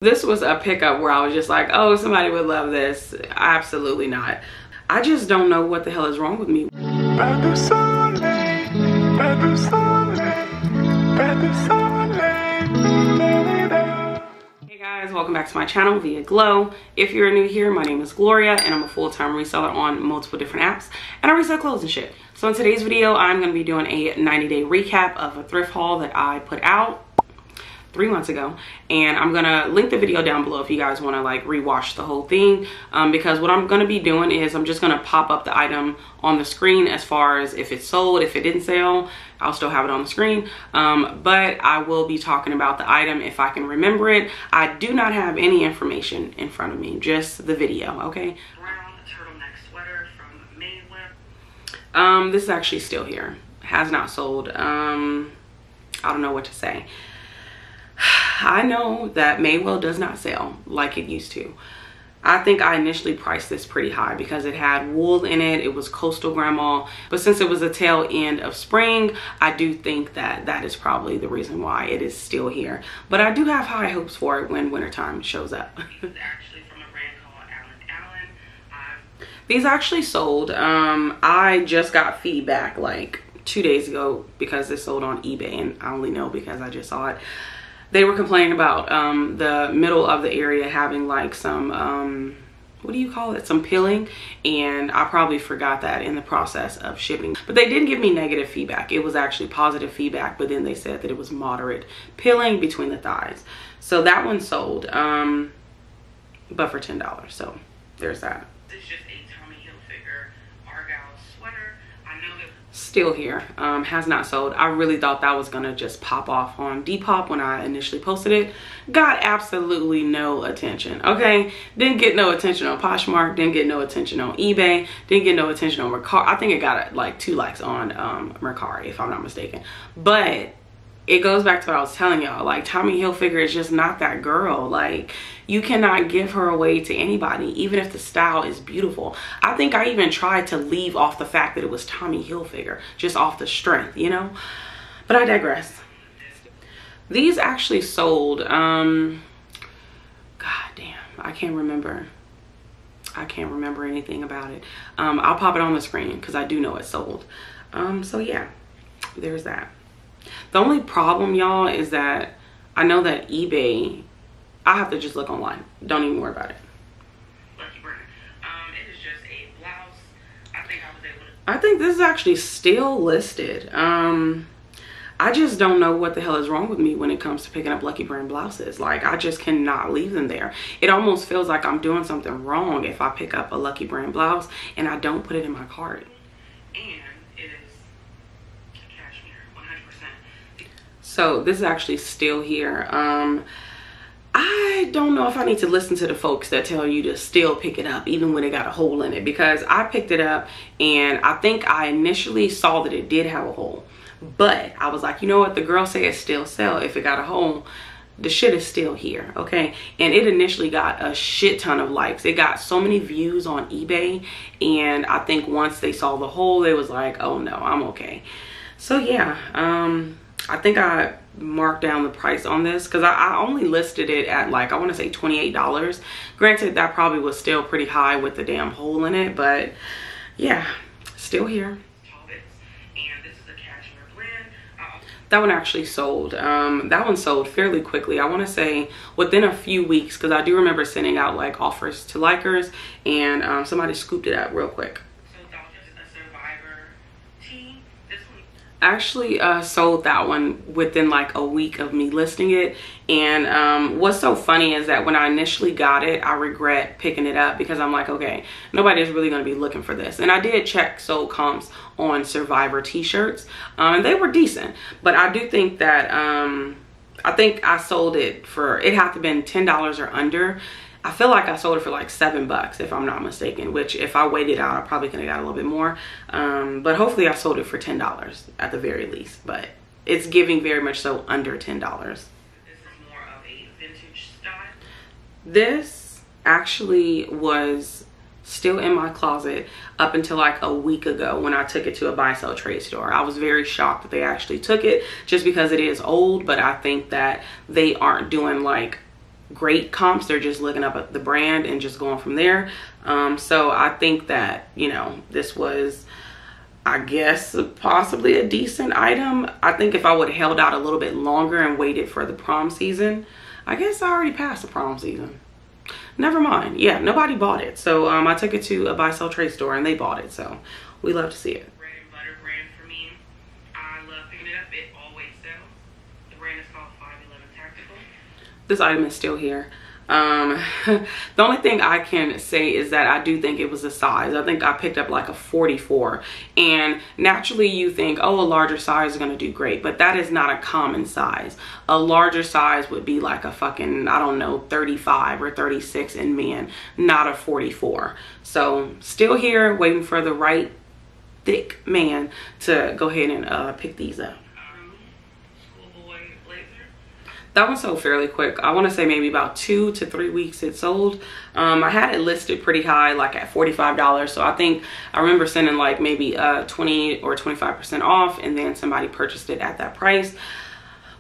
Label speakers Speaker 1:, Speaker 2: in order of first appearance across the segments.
Speaker 1: This was a pickup where I was just like, oh, somebody would love this. Absolutely not. I just don't know what the hell is wrong with me. Hey guys, welcome back to my channel via Glow. If you're new here, my name is Gloria and I'm a full-time reseller on multiple different apps and I resell clothes and shit. So in today's video, I'm going to be doing a 90-day recap of a thrift haul that I put out 3 months ago, and I'm gonna link the video down below if you guys want to like rewatch the whole thing, because what I'm gonna be doing is I'm just gonna pop up the item on the screen as far as if it's sold. If it didn't sell, I'll still have it on the screen, but I will be talking about the item if I can remember it. I do not have any information in front of me, just the video. Okay, brown turtleneck sweater from 𝕃𝔸𝕊𝕋. This is actually still here, has not sold. I don't know what to say. I know that Mayweather does not sell like it used to. I think I initially priced this pretty high because it had wool in it. It was coastal grandma, but since it was a tail end of spring, I do think that that is probably the reason why it is still here. But I do have high hopes for it when wintertime shows up. Actually from a brand called 𝕃𝔸𝔼𝔼𝕂. These actually sold. I just got feedback like 2 days ago because this sold on eBay, and I only know because I just saw it. They were complaining about the middle of the area having like some, what do you call it? Some peeling. And I probably forgot that in the process of shipping. But they didn't give me negative feedback. It was actually positive feedback. But then they said that it was moderate peeling between the thighs. So that one sold, but for $10. So there's that. It's just a Tommy Hilfiger Argyle sweater. I know that still here, has not sold. I really thought that was gonna just pop off on Depop when I initially posted it. Got absolutely no attention. Okay, didn't get no attention on Poshmark, didn't get no attention on eBay, didn't get no attention on Mercari. I think it got like 2 likes on Mercari if I'm not mistaken. But it goes back to what I was telling y'all, like Tommy Hilfiger is just not that girl. Like, you cannot give her away to anybody, even if the style is beautiful. I think I even tried to leave off the fact that it was Tommy Hilfiger, just off the strength, you know? But I digress. These actually sold, god damn, I can't remember. I can't remember anything about it. I'll pop it on the screen because I do know it sold. So yeah, there's that. The only problem, y'all, is that I know that eBay, I have to just look online. Don't even worry about it. It is just a blouse. I think this is actually still listed. I just don't know what the hell is wrong with me when it comes to picking up Lucky Brand blouses. Like, I just cannot leave them there. It almost feels like I'm doing something wrong if I pick up a Lucky Brand blouse and I don't put it in my cart. And it is cashmere, 100%. So this is actually still here. I don't know if I need to listen to the folks that tell you to still pick it up even when it got a hole in it, because I picked it up and I think I initially saw that it did have a hole, but I was like, you know what, the girl said still sell. If it got a hole, the shit is still here. Okay, and it initially got a shit ton of likes. It got so many views on eBay, and I think once they saw the hole, they was like, oh no, I'm okay. So yeah, I think I marked down the price on this because I only listed it at like, I want to say $28. Granted, that probably was still pretty high with the damn hole in it, but yeah, still here. And this is a cashmere blend. That one actually sold. That one sold fairly quickly. I want to say within a few weeks, because I do remember sending out like offers to likers, and somebody scooped it up real quick. Actually sold that one within like a week of me listing it. And what's so funny is that when I initially got it, I regret picking it up because I'm like, okay, nobody is really going to be looking for this. And I did check sold comps on Survivor t-shirts, and they were decent, but I do think that I think I sold it for, it had to have been $10 or under. I feel like I sold it for like $7 if I'm not mistaken, which if I waited out, I probably could have got a little bit more. But hopefully I sold it for $10 at the very least, but it's giving very much so under $10. This is more of a vintage style. This actually was still in my closet up until like a week ago when I took it to a buy sell trade store. I was very shocked that they actually took it just because it is old, but I think that they aren't doing like great comps. They're just looking up at the brand and just going from there. So I think that, you know, this was, I guess, possibly a decent item. I think if I would have held out a little bit longer and waited for the prom season, I guess I already passed the prom season. Never mind. Yeah, nobody bought it. So I took it to a buy sell trade store and they bought it. So we love to see it. Bread and butter brand for me. I love picking it up. It always sells. The brand is called 511 Tactical. This item is still here. The only thing I can say is that I do think it was a size. I think I picked up like a 44, and naturally you think, oh, a larger size is going to do great, but that is not a common size. A larger size would be like a fucking, I don't know, 35 or 36 in men, not a 44. So still here waiting for the right thick man to go ahead and pick these up. That one sold fairly quick. I want to say maybe about 2 to 3 weeks it sold. I had it listed pretty high, like at $45. So I think I remember sending like maybe 20 or 25% off, and then somebody purchased it at that price.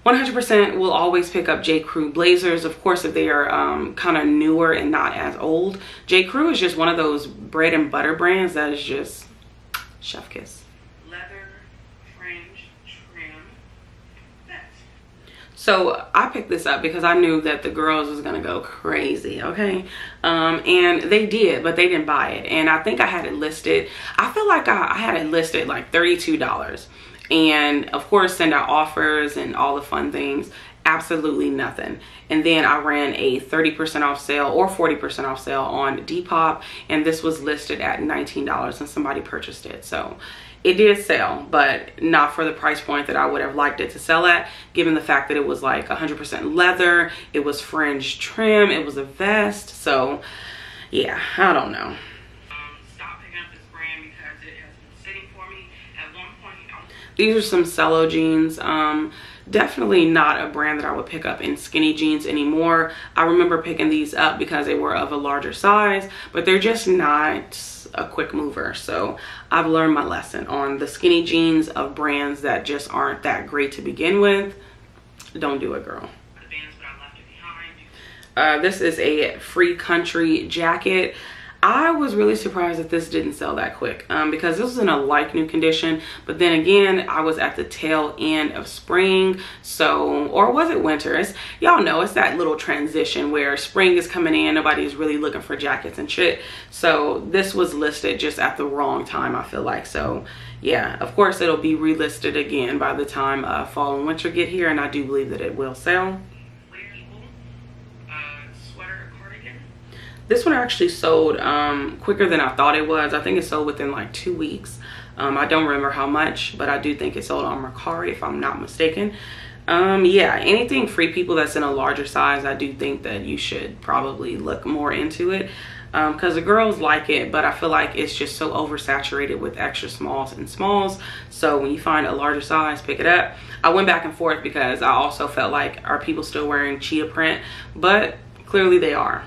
Speaker 1: 100% will always pick up J. Crew blazers, of course, if they are kind of newer and not as old. J. Crew is just one of those bread and butter brands that is just chef kiss. So I picked this up because I knew that the girls was gonna go crazy, okay? And they did, but they didn't buy it. And I think I had it listed, I feel like I had it listed like $32. And of course, send out offers and all the fun things. Absolutely nothing. And then I ran a 30% off sale or 40% off sale on Depop, and this was listed at $19 and somebody purchased it. So it did sell, but not for the price point that I would have liked it to sell at, given the fact that it was like 100% leather, it was fringe trim, it was a vest. So yeah, I don't know. Stop picking up this brand because it has been sitting for me. At one point, these are some Cello jeans. Definitely not a brand that I would pick up in skinny jeans anymore. I remember picking these up because they were of a larger size, but they're just not a quick mover. So I've learned my lesson on the skinny jeans of brands that just aren't that great to begin with. Don't do it, girl. This is a Free Country jacket. I was really surprised that this didn't sell that quick because this was in a like new condition, but then again, I was at the tail end of spring, so, or was it winter? Y'all know it's that little transition where spring is coming in, nobody's really looking for jackets and shit. So this was listed just at the wrong time, I feel like. So yeah, of course it'll be relisted again by the time fall and winter get here, and I do believe that it will sell. This one actually sold quicker than I thought it was. I think it sold within like 2 weeks. I don't remember how much, but I do think it sold on Mercari if I'm not mistaken. Yeah, anything Free People that's in a larger size, I do think that you should probably look more into it because the girls like it, but I feel like it's just so oversaturated with extra smalls and smalls. So when you find a larger size, pick it up. I went back and forth because I also felt like, are people still wearing cheetah print? But clearly they are.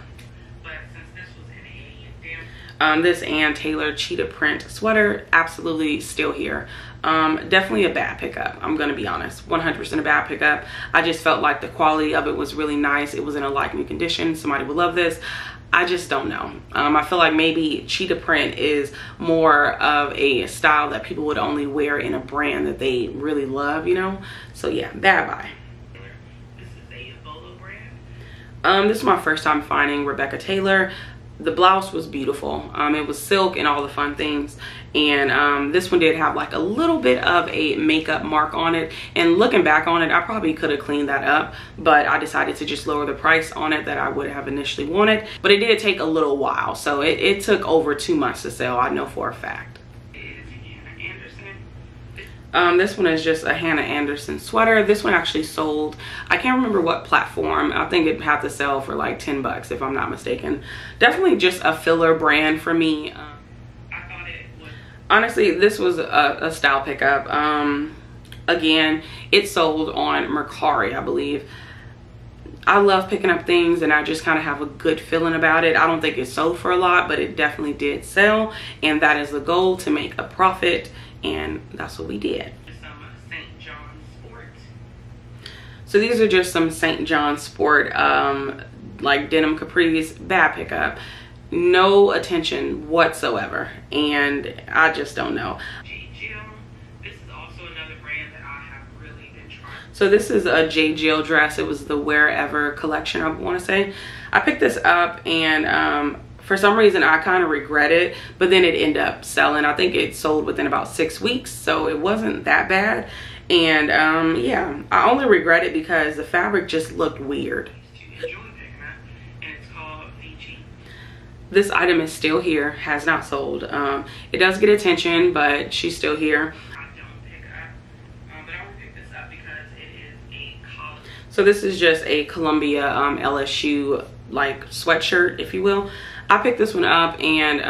Speaker 1: This Ann Taylor cheetah print sweater, absolutely still here. Definitely a bad pickup, I'm gonna be honest. 100% a bad pickup. I just felt like the quality of it was really nice. It was in a like new condition. Somebody would love this. I just don't know. I feel like maybe cheetah print is more of a style that people would only wear in a brand that they really love, you know? So yeah, bad buy. This is a Bolo brand. This is my first time finding Rebecca Taylor. The blouse was beautiful. It was silk and all the fun things, and this one did have like a little bit of a makeup mark on it, and looking back on it, I probably could have cleaned that up, but I decided to just lower the price on it that I would have initially wanted. But it did take a little while, so it took over 2 months to sell, I know for a fact. This one is just a Hannah Anderson sweater. This one actually sold, I can't remember what platform. I think it'd have to sell for like 10 bucks if I'm not mistaken. Definitely just a filler brand for me. I thought it was, honestly, this was a style pickup. Again, it sold on Mercari, I believe. I love picking up things and I just kind of have a good feeling about it. I don't think it sold for a lot, but it definitely did sell, and that is the goal, to make a profit. And that's what we did. St. John Sport. So these are just some St. John Sport like denim capris, bad pickup. No attention whatsoever, and I just don't know. This is also another brand that I have really been trying. So this is a 𝕍𝕑 dress. It was the Wherever collection, I want to say. I picked this up, and for some reason I kind of regret it, but then it ended up selling. I think it sold within about 6 weeks, so it wasn't that bad. And yeah, I only regret it because the fabric just looked weird. This item is still here, has not sold. It does get attention, but she's still here. I don't pick up, but I will pick this up because it is a college. So this is just a Columbia LSU like sweatshirt, if you will. I picked this one up, and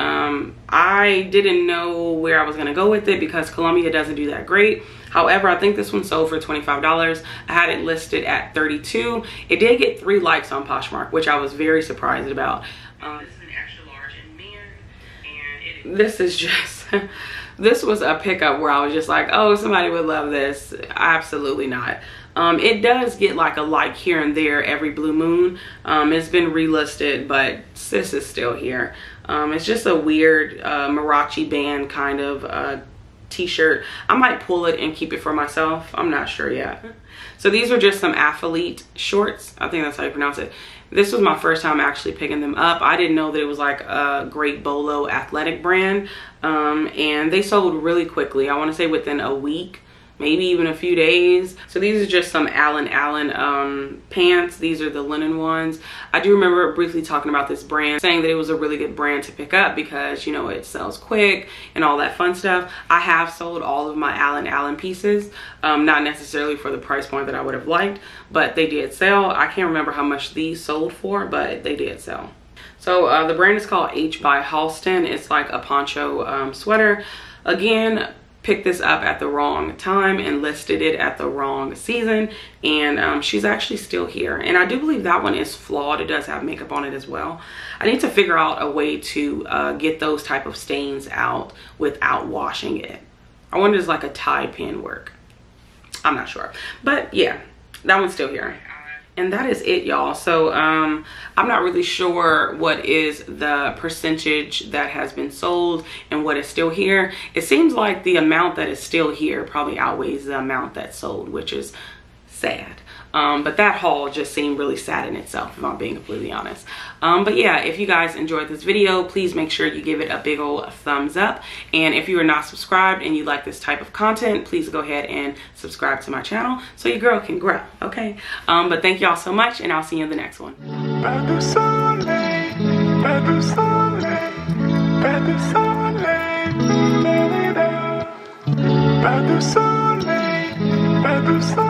Speaker 1: I didn't know where I was gonna go with it because Columbia doesn't do that great. However, I think this one sold for $25. I had it listed at $32. It did get 3 likes on Poshmark, which I was very surprised about. This is an extra large in men, and this is just, this was a pickup where I was just like, oh, somebody would love this. Absolutely not. It does get like a like here and there every blue moon. It's been relisted, but sis is still here. It's just a weird Marachi band kind of t-shirt. I might pull it and keep it for myself. I'm not sure yet. So these are just some athlete shorts. I think that's how you pronounce it. This was my first time actually picking them up. I didn't know that it was like a great bolo athletic brand. And they sold really quickly. I want to say within a week, maybe even a few days. So these are just some ∙ pants. These are the linen ones. I do remember briefly talking about this brand, saying that it was a really good brand to pick up because, you know, it sells quick and all that fun stuff. I have sold all of my ∙ pieces, not necessarily for the price point that I would have liked, but they did sell. I can't remember how much these sold for, but they did sell. So the brand is called H by Halston. It's like a poncho sweater. Again, picked this up at the wrong time and listed it at the wrong season, and she's actually still here. And I do believe that one is flawed. It does have makeup on it as well. I need to figure out a way to get those type of stains out without washing it. I wonder does like a Tide pen work? I'm not sure, but yeah, that one's still here. And that is it, y'all. So I'm not really sure what is the percentage that has been sold and what is still here. It seems like the amount that is still here probably outweighs the amount that's sold, which is sad. But that haul just seemed really sad in itself, if I'm being completely honest. But yeah, if you guys enjoyed this video, please make sure you give it a big old thumbs up. And if you are not subscribed and you like this type of content, please go ahead and subscribe to my channel so your girl can grow, okay? But thank y'all so much, and I'll see you in the next one. ♪